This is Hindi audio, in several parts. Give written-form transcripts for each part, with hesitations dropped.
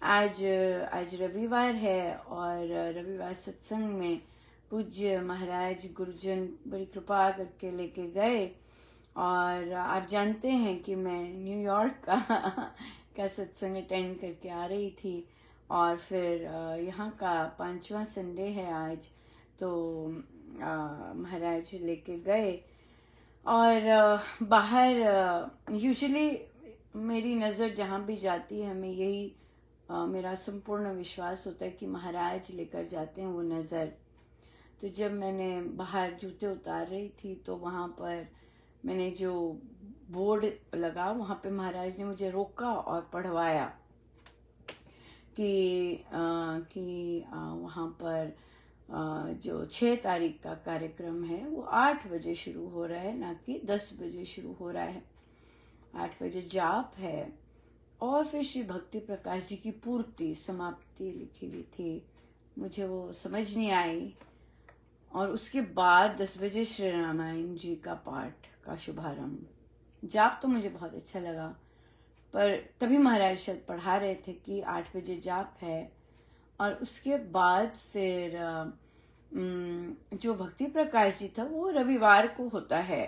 आज आज रविवार है और रविवार सत्संग में पूज्य महाराज गुरुजन बड़ी कृपा करके लेके गए। और आप जानते हैं कि मैं न्यूयॉर्क का सत्संग अटेंड करके आ रही थी और फिर यहाँ का 5वां संडे है आज, तो महाराज लेके गए। और बाहर यूजुअली मेरी नज़र जहाँ भी जाती है, हमें यही मेरा संपूर्ण विश्वास होता है कि महाराज लेकर जाते हैं वो नज़र। तो जब मैंने बाहर जूते उतार रही थी तो वहाँ पर मैंने जो बोर्ड लगा वहाँ पे महाराज ने मुझे रोका और पढ़वाया कि वहाँ पर जो 6 तारीख का कार्यक्रम है वो 8 बजे शुरू हो रहा है, ना कि 10 बजे शुरू हो रहा है। 8 बजे जाप है और फिर श्री भक्ति प्रकाश जी की पूर्ति समाप्ति लिखी हुई थी, मुझे वो समझ नहीं आई। और उसके बाद 10 बजे श्री रामायण जी का पाठ का शुभारंभ। जाप तो मुझे बहुत अच्छा लगा, पर तभी महाराज शायद पढ़ा रहे थे कि 8 बजे जाप है। और उसके बाद फिर जो भक्ति प्रकाश जी था वो रविवार को होता है,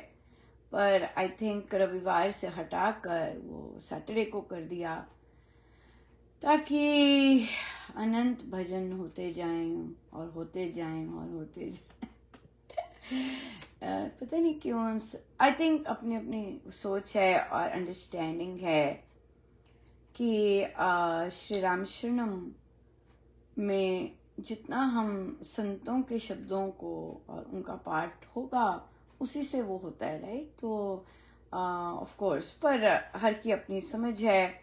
पर आई थिंक रविवार से हटाकर वो सैटरडे को कर दिया ताकि अनंत भजन होते जाएं और होते जाएं और होते जाएं। पता नहीं क्यों, आई थिंक अपनी अपनी सोच है और अंडरस्टैंडिंग है कि श्री राम शरणम में जितना हम संतों के शब्दों को और उनका पाठ होगा उसी से वो होता है, राइट। तो ऑफ कोर्स, पर हर की अपनी समझ है।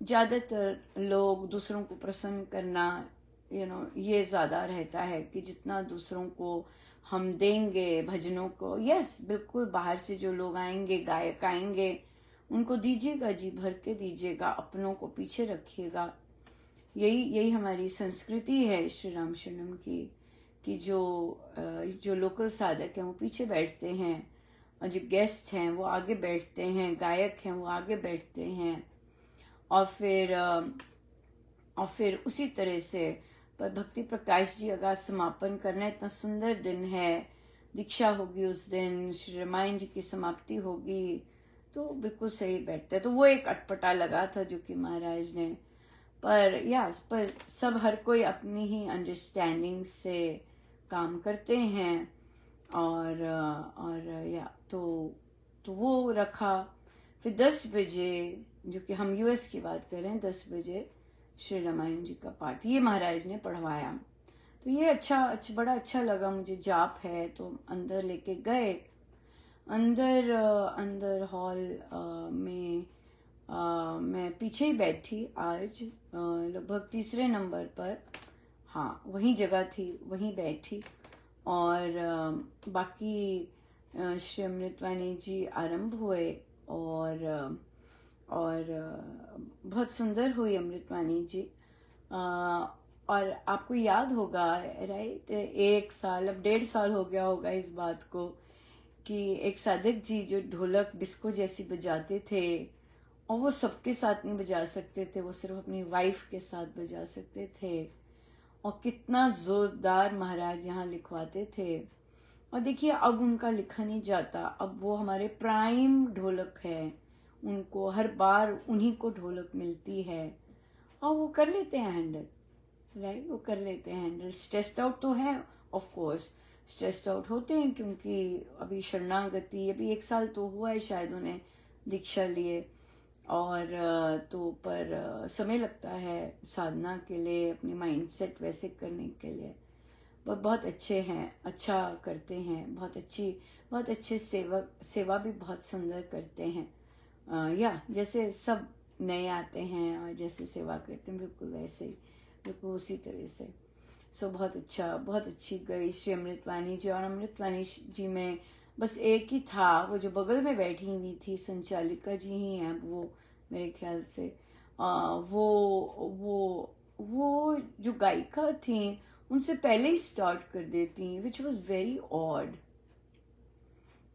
ज़्यादातर लोग दूसरों को प्रसन्न करना ये ज़्यादा रहता है कि जितना दूसरों को हम देंगे भजनों को। यस, बिल्कुल, बाहर से जो लोग आएंगे, गायक आएंगे, उनको दीजिएगा, जी भर के दीजिएगा, अपनों को पीछे रखिएगा। यही हमारी संस्कृति है श्री राम शरणम की, कि जो लोकल साधक हैं वो पीछे बैठते हैं और जो गेस्ट हैं वो आगे बैठते हैं, गायक हैं वो आगे बैठते हैं। और फिर उसी तरह से पर भक्ति प्रकाश जी अगर समापन करना, इतना सुंदर दिन है, दीक्षा होगी उस दिन, श्री रामायण जी की समाप्ति होगी, तो बिल्कुल सही बैठता है। तो वो एक अटपटा लगा था जो कि महाराज ने, पर सब हर कोई अपनी ही अंडरस्टैंडिंग से काम करते हैं। और तो वो रखा। फिर 10 बजे, जो कि हम यूएस की बात कर रहे हैं, 10 बजे श्री रामायण जी का पाठ ये महाराज ने पढ़वाया। तो ये बड़ा अच्छा लगा मुझे। जाप है तो अंदर लेके गए। अंदर हॉल में मैं पीछे ही बैठी आज, लगभग 3 नंबर पर। हाँ, वही जगह थी, वहीं बैठी। और बाकी श्री अमृतवाणी जी आरंभ हुए और बहुत सुंदर हुई अमृतवाणी जी। और आपको याद होगा, राइट, 1 साल, अब 1.5 साल हो गया होगा इस बात को, कि एक साधक जी जो ढोलक डिस्को जैसी बजाते थे और वो सबके साथ नहीं बजा सकते थे, वो सिर्फ अपनी वाइफ के साथ बजा सकते थे। और कितना जोरदार महाराज यहाँ लिखवाते थे। और देखिए अब उनका लिखा नहीं जाता, अब वो हमारे प्राइम ढोलक है, उनको हर बार उन्हीं को ढोलक मिलती है और वो कर लेते हैं हैंडल, राइट, वो कर लेते हैं हैंडल। स्ट्रेस्ड आउट तो है, ऑफ कोर्स स्ट्रेस्ड आउट होते हैं, क्योंकि अभी शरणागति, अभी 1 साल तो हुआ है शायद उन्हें दीक्षा लिए। और तो पर समय लगता है साधना के लिए, अपनी माइंड सेट वैसे करने के लिए। पर बहुत अच्छे हैं, अच्छा करते हैं, बहुत अच्छे सेवा भी बहुत सुंदर करते हैं। जैसे सब नए आते हैं और जैसे सेवा करते हैं बिल्कुल वैसे ही, बिल्कुल उसी तरह से। सो बहुत अच्छी गई श्री अमृतवाणी जी। और अमृतवाणी जी में बस एक ही था, वो जो बगल में बैठी हुई थी संचालिका जी ही हैं वो मेरे ख्याल से। वो जो गायिका थी उनसे पहले ही स्टार्ट कर देती, which was very odd,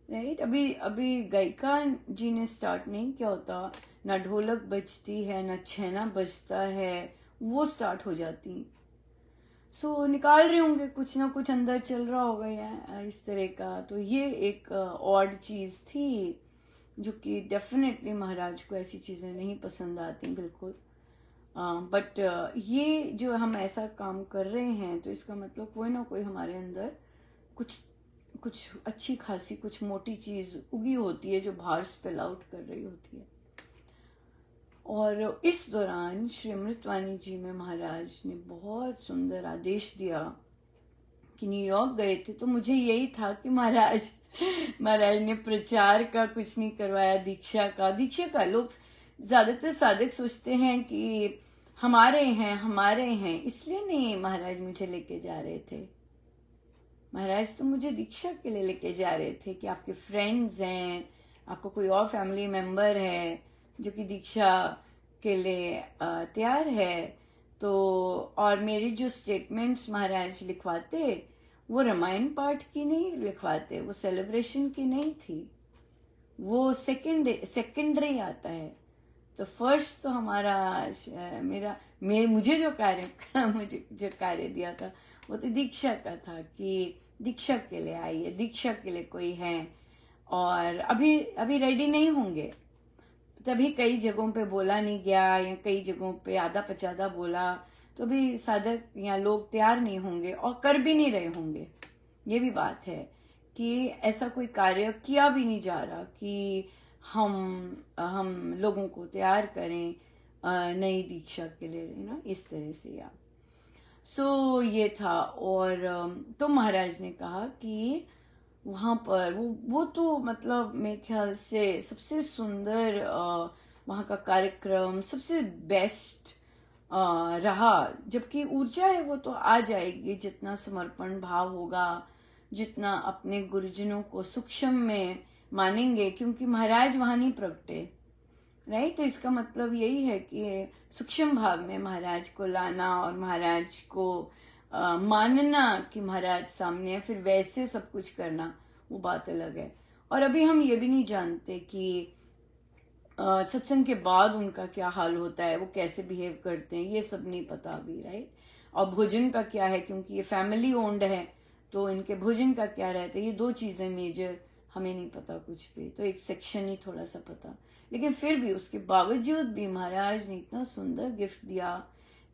right. अभी गायिका जी ने स्टार्ट नहीं किया होता, ना ढोलक बजती है, ना छेना बजता है, वो स्टार्ट हो जाती। सो निकाल रहे होंगे, कुछ ना कुछ अंदर चल रहा होगा या इस तरह का। तो ये एक ऑड चीज़ थी जो कि डेफिनेटली महाराज को ऐसी चीज़ें नहीं पसंद आती बिल्कुल। बट ये जो हम ऐसा काम कर रहे हैं तो इसका मतलब कोई ना कोई हमारे अंदर कुछ कुछ अच्छी खासी कुछ मोटी चीज़ उगी होती है जो बाहर स्पेल आउट कर रही होती है। और इस दौरान श्री अमृतवाणी जी में महाराज ने बहुत सुंदर आदेश दिया कि न्यूयॉर्क गए थे तो मुझे यही था कि महाराज ने प्रचार का कुछ नहीं करवाया, दीक्षा का लोग ज्यादातर साधक सोचते हैं कि हमारे हैं इसलिए नहीं महाराज मुझे लेके जा रहे थे। महाराज तो मुझे दीक्षा के लिए लेके जा रहे थे कि आपके फ्रेंड्स हैं, आपको कोई और फैमिली मेंबर है जो कि दीक्षा के लिए तैयार है। तो और मेरी जो स्टेटमेंट्स महाराज लिखवाते वो रामायण पाठ की नहीं लिखवाते, वो सेलिब्रेशन की नहीं थी, वो सेकेंडरी आता है। तो फर्स्ट तो हमारा मुझे जो कार्य दिया था वो तो दीक्षा का था कि दीक्षा के लिए आइए, दीक्षा के लिए कोई है। और अभी रेडी नहीं होंगे, तभी कई जगहों पे बोला नहीं गया या कई जगहों पे आधा पचादा बोला, तो अभी साधक या लोग तैयार नहीं होंगे और कर भी नहीं रहे होंगे। ये भी बात है कि ऐसा कोई कार्य किया भी नहीं जा रहा कि हम लोगों को तैयार करें नई दीक्षा के लिए, इस तरह से। या सो ये था। और तो महाराज ने कहा कि वहाँ पर वो तो मतलब मेरे ख्याल से सबसे सुंदर वहाँ का कार्यक्रम सबसे बेस्ट रहा। जबकि ऊर्जा है वो तो आ जाएगी जितना समर्पण भाव होगा, जितना अपने गुरुजनों को सूक्ष्म में मानेंगे, क्योंकि महाराज वहाँ नहीं प्रगटे, राइट। तो इसका मतलब यही है कि सूक्ष्म भाव में महाराज को लाना और महाराज को मानना कि महाराज सामने है, फिर वैसे सब कुछ करना, वो बात अलग है। और अभी हम ये भी नहीं जानते कि सत्संग के बाद उनका क्या हाल होता है, वो कैसे बिहेव करते हैं, ये सब नहीं पता अभी, राइट। और भोजन का क्या है, क्योंकि ये फैमिली ओन्ड है तो इनके भोजन का क्या रहता है, ये दो चीजें मेजर हमें नहीं पता कुछ भी। तो एक सेक्शन ही थोड़ा सा पता, लेकिन फिर भी उसके बावजूद भी महाराज ने इतना सुंदर गिफ्ट दिया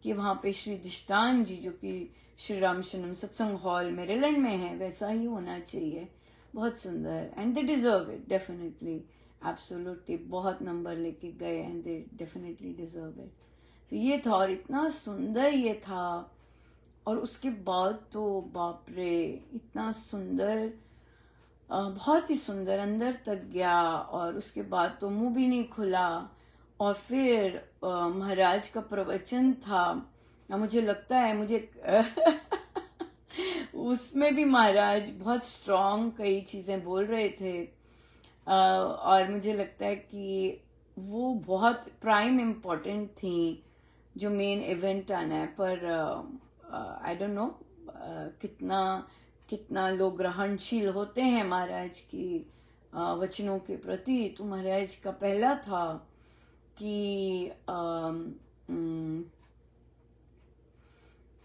कि वहां पे श्री दिष्टान जी, जो कि श्री रामशरणम सत्संग हॉल मेरीलैंड में है, वैसा ही होना चाहिए। बहुत सुंदर, and they deserve it definitely, absolutely. बहुत नंबर लेके गए and they definitely deserve it. तो ये था, और इतना सुंदर ये था। और उसके बाद तो बाप रे, इतना सुंदर, बहुत ही सुंदर, अंदर तक गया। और उसके बाद तो मुंह भी नहीं खुला। और फिर महाराज का प्रवचन था, मुझे लगता है उसमें भी महाराज बहुत स्ट्रांग कई चीजें बोल रहे थे। और मुझे लगता है कि वो बहुत प्राइम इम्पोर्टेंट थी जो मेन इवेंट आना है। पर आई डोंट नो कितना लोग ग्रहणशील होते हैं महाराज की वचनों के प्रति। तो महाराज का पहला था कि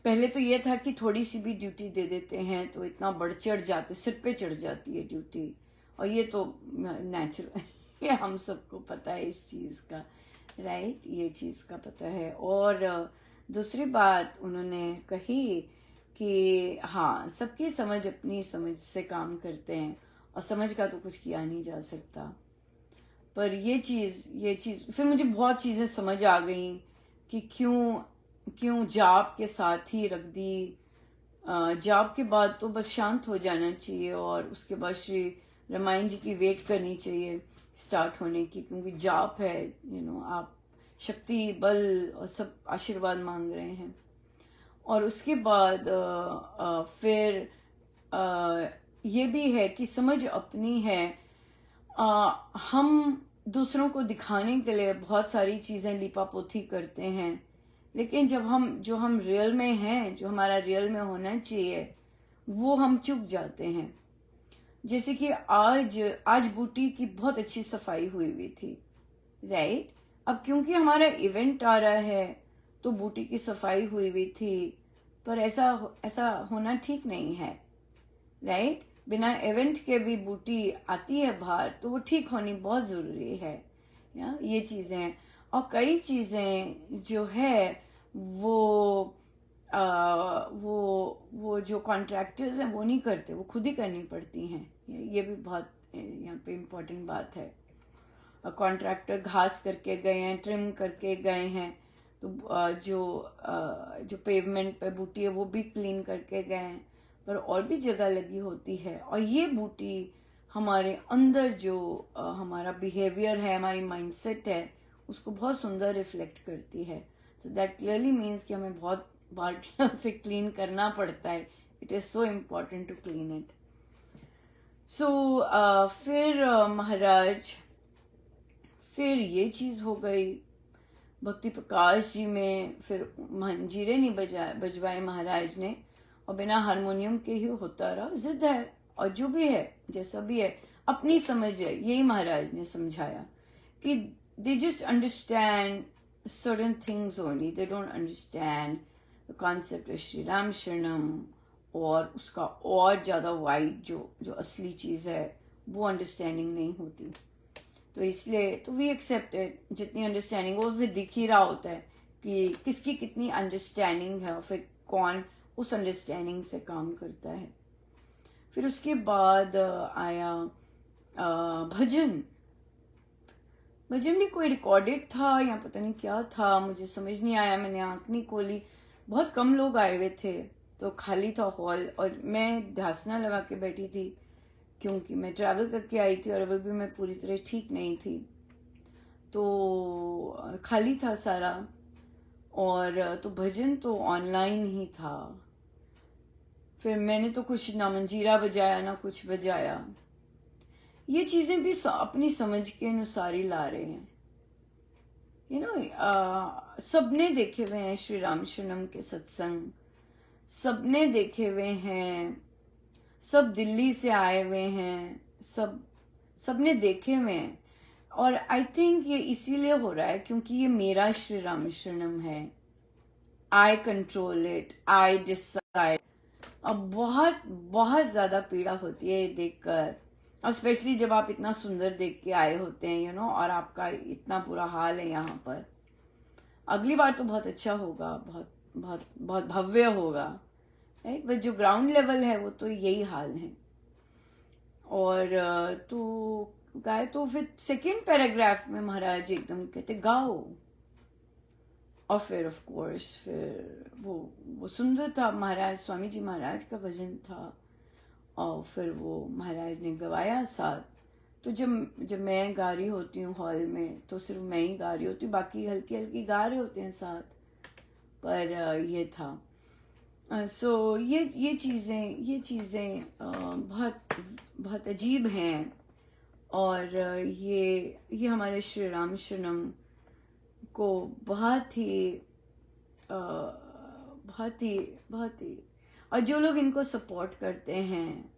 पहले तो ये था कि थोड़ी सी भी ड्यूटी दे देते हैं तो इतना बढ़ चढ़ जाते, सिर पे चढ़ जाती है ड्यूटी। और ये तो नेचुरल ये हम सबको पता है इस चीज का, राइट, ये चीज का पता है। और दूसरी बात उन्होंने कही कि हाँ, सबकी समझ अपनी समझ से काम करते हैं और समझ का तो कुछ किया नहीं जा सकता। पर ये चीज फिर मुझे बहुत चीजें समझ आ गई कि क्यों जाप के साथ ही रख दी। जाप के बाद तो बस शांत हो जाना चाहिए और उसके बाद श्री रामायण जी की वेट करनी चाहिए स्टार्ट होने की, क्योंकि जाप है, आप शक्ति बल और सब आशीर्वाद मांग रहे हैं। और उसके बाद फिर ये भी है कि समझ अपनी है। हम दूसरों को दिखाने के लिए बहुत सारी चीजें लिपापोती करते हैं, लेकिन जब हम रियल में हैं, जो हमारा रियल में होना चाहिए, वो हम चुक जाते हैं। जैसे कि आज बूटी की बहुत अच्छी सफाई हुई थी, राइट। अब क्योंकि हमारा इवेंट आ रहा है तो बूटी की सफाई हुई थी, पर ऐसा होना ठीक नहीं है, राइट? बिना इवेंट के भी बूटी आती है बाहर, तो वो ठीक होनी बहुत ज़रूरी है। ये चीज़ें और कई चीज़ें जो है वो वो जो कॉन्ट्रैक्टर्स हैं वो नहीं करते, वो खुद ही करनी पड़ती हैं। ये भी बहुत यहाँ पे इम्पोर्टेंट बात है। कॉन्ट्रैक्टर घास करके गए हैं, ट्रिम करके गए हैं, तो जो पेवमेंट पे बूटी है वो भी क्लीन करके गए हैं, पर और भी जगह लगी होती है। और ये बूटी हमारे अंदर जो हमारा बिहेवियर है, हमारी माइंडसेट है, उसको बहुत सुंदर रिफ्लेक्ट करती है। सो दैट क्लियरली मीन्स कि हमें बहुत बार उसे क्लीन करना पड़ता है। It is so important to clean it. So फिर महाराज, फिर ये चीज़ हो गई। भक्ति प्रकाश जी में फिर मंजीरे नहीं बजवाए महाराज ने, और बिना हारमोनियम के ही होता रहा। जिद है, और जो भी है जैसा भी है अपनी समझ है, यही महाराज ने समझाया कि they just understand certain things only, they don't understand the concept of Shri Ram शरणम, और उसका और ज़्यादा वाइड जो असली चीज़ है वो अंडरस्टैंडिंग नहीं होती। तो इसलिए तो वी एक्सेप्टेड, जितनी अंडरस्टैंडिंग वो फिर दिख ही रहा होता है कि किसकी कितनी अंडरस्टैंडिंग है, और फिर कौन उस अंडरस्टैंडिंग से काम करता है। फिर उसके बाद आया भजन। भजन भी कोई रिकॉर्डेड था या पता नहीं क्या था, मुझे समझ नहीं आया, मैंने आंख नहीं खोली। बहुत कम लोग आए हुए थे, तो खाली था हॉल, और मैं ध्यासना लगा के बैठी थी क्योंकि मैं ट्रैवल करके आई थी और अभी भी मैं पूरी तरह ठीक नहीं थी, तो खाली था सारा। और तो भजन तो ऑनलाइन ही था। फिर मैंने तो कुछ ना मंजीरा बजाया ना कुछ बजाया। ये चीज़ें भी अपनी समझ के अनुसार ही ला रहे हैं। सबने देखे हुए हैं श्री राम शरणम के सत्संग, सबने देखे हुए हैं, सब दिल्ली से आए हुए हैं, सबने देखे हुए हैं। और आई थिंक ये इसीलिए हो रहा है क्योंकि ये मेरा श्री राम शरणम है। आई कंट्रोल इट, आई डिसाइड। अब बहुत बहुत ज्यादा पीड़ा होती है ये देखकर, और स्पेशली जब आप इतना सुंदर देख के आए होते हैं और आपका इतना बुरा हाल है यहाँ पर। अगली बार तो बहुत अच्छा होगा, बहुत बहुत बहुत भव्य होगा, राइट? बट जो ग्राउंड लेवल है वो तो यही हाल है। और तो गाए, तो फिर सेकेंड पैराग्राफ में महाराज एकदम कहते गाओ। और फिर ऑफ कोर्स फिर वो सुंदर था, महाराज स्वामी जी महाराज का भजन था, और फिर वो महाराज ने गवाया साथ। तो जब मैं गा रही होती हूँ हॉल में तो सिर्फ मैं ही गा रही होती हूँ, बाकी हल्की हल्की गा रहे होते हैं साथ, पर ये था। सो ये चीज़ें बहुत बहुत अजीब हैं। और ये हमारे श्री राम शरणम को बहुत ही और जो लोग इनको सपोर्ट करते हैं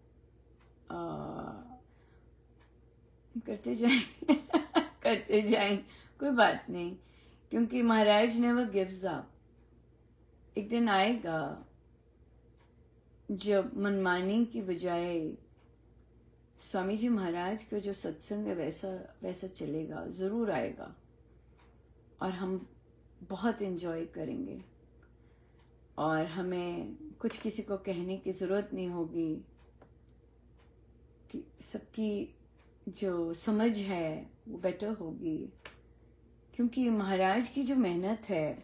करते जाएं करते जाएं, कोई बात नहीं, क्योंकि महाराज नेवर गिव्स अप। एक दिन आएगा जब मनमानी की बजाय स्वामी जी महाराज का जो सत्संग है वैसा चलेगा, जरूर आएगा, और हम बहुत एंजॉय करेंगे, और हमें कुछ किसी को कहने की ज़रूरत नहीं होगी कि सबकी जो समझ है वो बेटर होगी। क्योंकि महाराज की जो मेहनत है,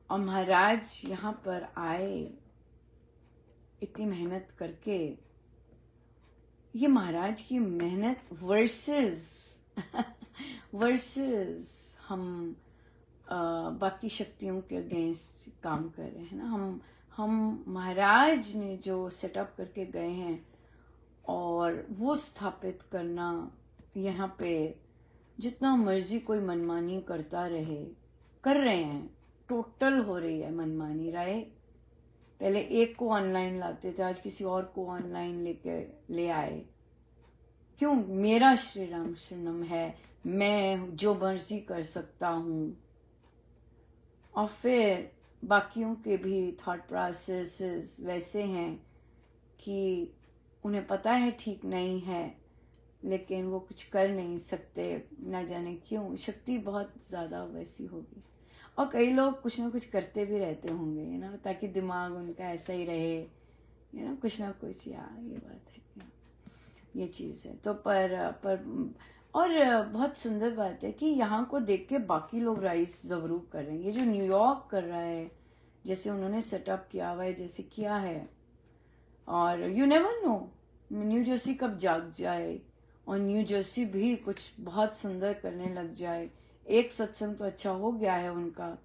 और महाराज यहाँ पर आए इतनी मेहनत करके, ये महाराज की मेहनत वर्सेस हम बाकी शक्तियों के अगेंस्ट काम कर रहे हैं ना। हम महाराज ने जो सेटअप करके गए हैं और वो स्थापित करना यहाँ पे, जितना मर्जी कोई मनमानी करता रहे, कर रहे हैं, टोटल हो रही है मनमानी, राइट? पहले एक को ऑनलाइन लाते थे, आज किसी और को ऑनलाइन ले आए। क्यों? मेरा श्री राम शरणम है, मैं जो मर्जी कर सकता हूँ, और फिर बाकियों के भी थॉट प्रोसेसेस वैसे हैं कि उन्हें पता है ठीक नहीं है, लेकिन वो कुछ कर नहीं सकते, ना जाने क्यों। शक्ति बहुत ज़्यादा वैसी होगी। और कई लोग कुछ ना कुछ करते भी रहते होंगे, ताकि दिमाग उनका ऐसा ही रहे, कुछ ना कुछ। या ये बात है, ये चीज़ है। तो पर और बहुत सुंदर बात है कि यहाँ को देख के बाकी लोग राइज ज़रूर कर रहे हैं। ये जो न्यूयॉर्क कर रहा है, जैसे उन्होंने सेटअप किया हुआ है, जैसे किया है, और you never know new Jersey कब जाग जाए और न्यू जर्सी भी कुछ बहुत सुंदर करने लग जाए। एक सत्संग तो अच्छा हो गया है उनका,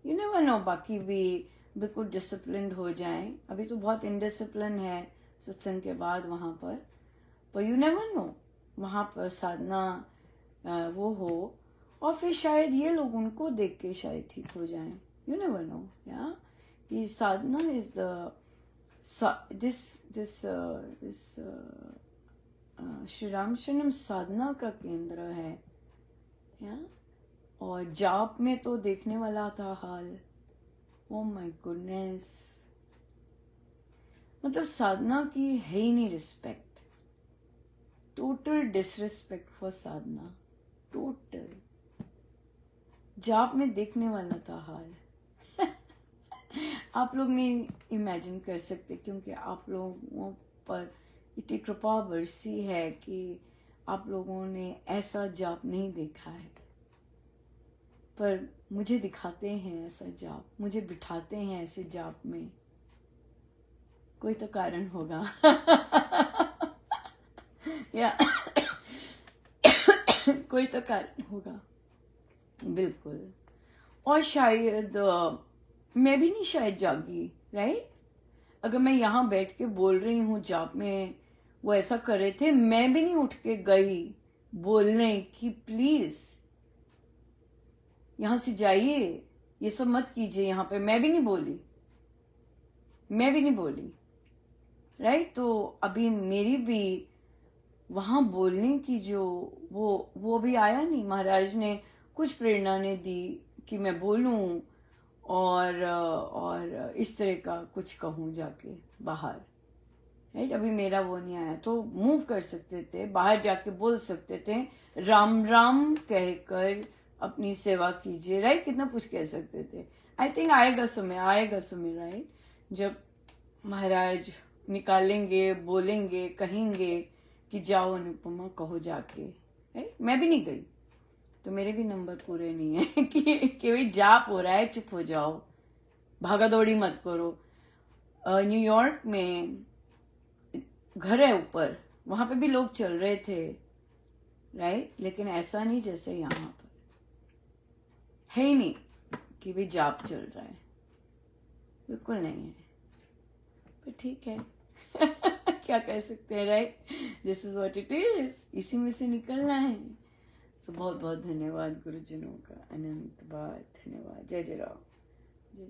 यू नेवर नो बाकी भी बिल्कुल डिसिप्लिन्ड हो जाएं। अभी तो बहुत इनडिसिप्लिन है सत्संग के बाद वहाँ पर यू नेवर नो वहाँ पर साधना वो हो, और फिर शायद ये लोग उनको देख के शायद ठीक हो जाएं। यू नेवर नो, या कि साधना इज द दिस श्री रामचरणम साधना का केंद्र है, या। और जाप में तो देखने वाला था हाल, ओ माय गुडनेस, मतलब साधना की है ही नहीं respect, total disrespect for Sadhana, total. जाप में देखने वाला था हाल। आप लोग नहीं इमेजिन कर सकते, क्योंकि आप लोगों पर इतनी कृपा बरसी है कि आप लोगों ने ऐसा जाप नहीं देखा है। पर मुझे दिखाते हैं ऐसा जाप, मुझे बिठाते हैं ऐसे जाप में, कोई तो कारण होगा। या कोई तो कारण होगा, बिल्कुल। और शायद मैं भी नहीं शायद जागी, राइट। अगर मैं यहाँ बैठ के बोल रही हूँ जाप में, वो ऐसा कर रहे थे, मैं भी नहीं उठ के गई बोलने कि प्लीज यहाँ से जाइए, ये सब मत कीजिए यहाँ पे। मैं भी नहीं बोली, राइट। तो अभी मेरी भी वहां बोलने की जो वो भी आया नहीं। महाराज ने कुछ प्रेरणा ने दी कि मैं बोलूं और इस तरह का कुछ कहूं जाके बाहर, राइट। अभी मेरा वो नहीं आया। तो मूव कर सकते थे, बाहर जाके बोल सकते थे, राम राम कहकर अपनी सेवा कीजिए, राइट। कितना कुछ कह सकते थे। आई थिंक आएगा समय, राइट, जब महाराज निकालेंगे, बोलेंगे, कहेंगे कि जाओ अनुपमा कहो जाके, राइट। मैं भी नहीं गई, तो मेरे भी नंबर पूरे नहीं है कि भाई जाप हो रहा है, चुप हो जाओ, भागा दौड़ी मत करो। न्यूयॉर्क में घर है ऊपर, वहां पे भी लोग चल रहे थे, राइट। लेकिन ऐसा नहीं जैसे यहाँ पर है ही नहीं कि भाई जाप चल रहा है, बिल्कुल नहीं है। पर ठीक है। क्या कह सकते हैं, right. This is what it is, इसी में से निकलना है। तो बहुत बहुत धन्यवाद गुरुजनों का, अनंत बार धन्यवाद। जय जय राम।